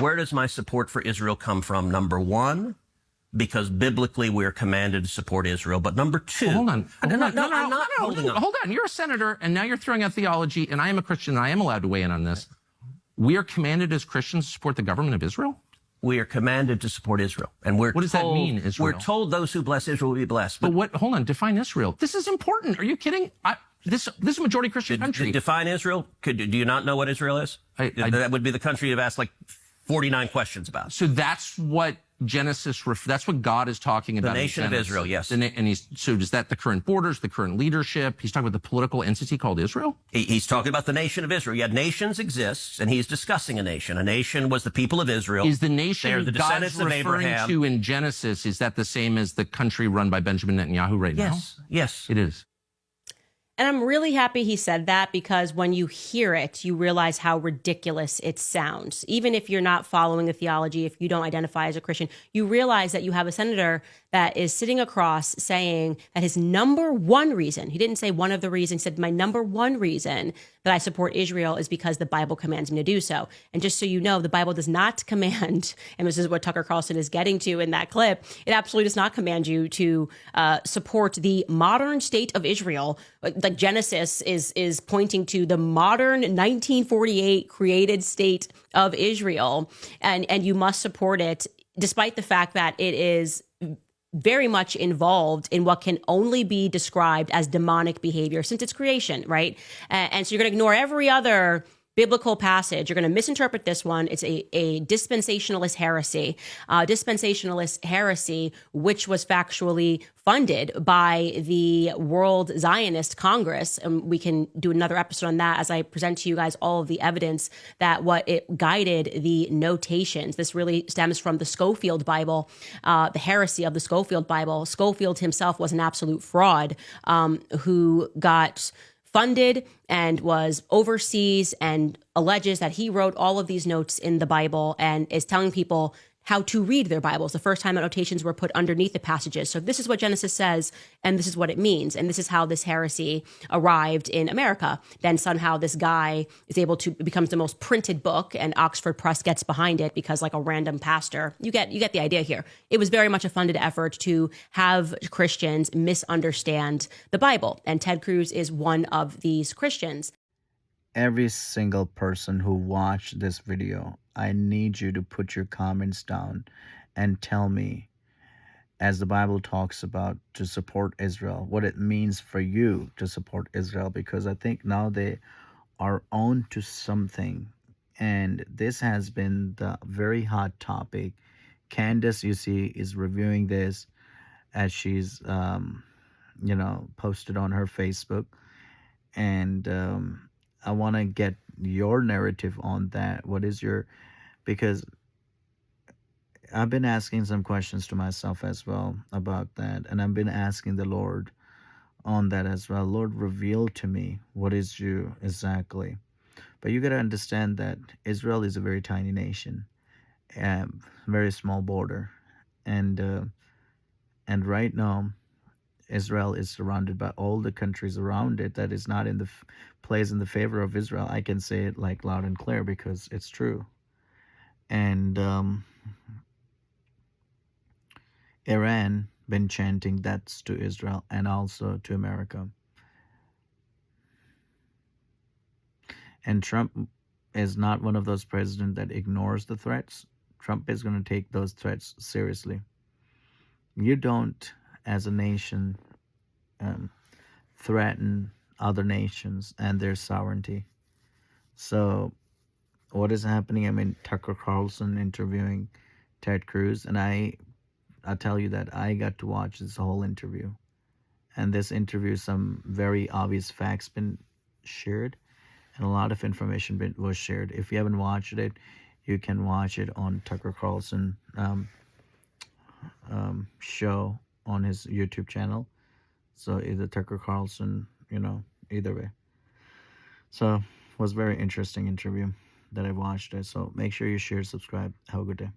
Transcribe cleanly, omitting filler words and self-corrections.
where does my support for Israel come from? Number one, because biblically we're commanded to support Israel. But number two, well, hold on. Hold on. You're a senator, and now you're throwing out theology, and I am a Christian, and I am allowed to weigh in on this. We are commanded as Christians to support the government of Israel? We are commanded to support Israel. And what does that mean, Israel? We're told those who bless Israel will be blessed. But hold on, define Israel. This is important. Are you kidding? This is a majority Christian country. Define Israel? Do you not know what Israel is? That would be the country you've asked like 49 questions about. So that's what Genesis, that's what God is talking about. The nation of Israel, yes. And so is that the current borders, the current leadership? He's talking about the political entity called Israel? He's talking about the nation of Israel. Yeah, nations exist, and he's discussing a nation. A nation was the people of Israel. Is the nation They're the descendants God's of referring Abraham. to in Genesis, is that the same as the country run by Benjamin Netanyahu right now? Yes. It is. And I'm really happy he said that, because when you hear it, you realize how ridiculous it sounds. Even if you're not following the theology, if you don't identify as a Christian, you realize that you have a senator that is sitting across saying that his number one reason, he didn't say one of the reasons, he said my number one reason that I support Israel is because the Bible commands me to do so. And just so you know, the Bible does not command, and this is what Tucker Carlson is getting to in that clip, it absolutely does not command you to support the modern state of Israel. Like Genesis is pointing to the modern 1948 created state of Israel, and you must support it, despite the fact that it is very much involved in what can only be described as demonic behavior since its creation, right? And so you're going to ignore every other biblical passage. You're going to misinterpret this one. It's a dispensationalist heresy. Dispensationalist heresy, which was factually funded by the World Zionist Congress. And we can do another episode on that as I present to you guys all of the evidence that what it guided the notations. This really stems from the Schofield Bible, the heresy of the Schofield Bible. Schofield himself was an absolute fraud who got funded and was overseas and alleges that he wrote all of these notes in the Bible and is telling people how to read their Bibles. The first time that notations were put underneath the passages. So this is what Genesis says, and this is what it means. And this is how this heresy arrived in America. Then somehow this guy is able to, it becomes the most printed book, and Oxford Press gets behind it because like a random pastor. You get the idea here. It was very much a funded effort to have Christians misunderstand the Bible. And Ted Cruz is one of these Christians. Every single person who watched this video, I need you to put your comments down and tell me, as the Bible talks about, to support Israel, what it means for you to support Israel, because I think now they are on to something. And this has been the very hot topic. Candace, you see, is reviewing this as she's, posted on her Facebook. And I want to get your narrative on that. What is your, because I've been asking some questions to myself as well about that. And I've been asking the Lord on that as well. Lord, reveal to me what is you exactly. But you got to understand that Israel is a very tiny nation, very small border. And right now, Israel is surrounded by all the countries around it that is not in the plays in the favor of Israel. I can say it like loud and clear because it's true. And Iran been chanting deaths to Israel and also to America. And Trump is not one of those presidents that ignores the threats. Trump is going to take those threats seriously. You don't, as a nation, threaten other nations and their sovereignty. So what is happening? I mean, Tucker Carlson interviewing Ted Cruz, and I tell you that I got to watch this whole interview. And this interview, some very obvious facts been shared, and a lot of information was shared. If you haven't watched it, you can watch it on Tucker Carlson show on his YouTube channel. So either Tucker Carlson, either way. So it was a very interesting interview that I watched it. So make sure you share, subscribe. Have a good day.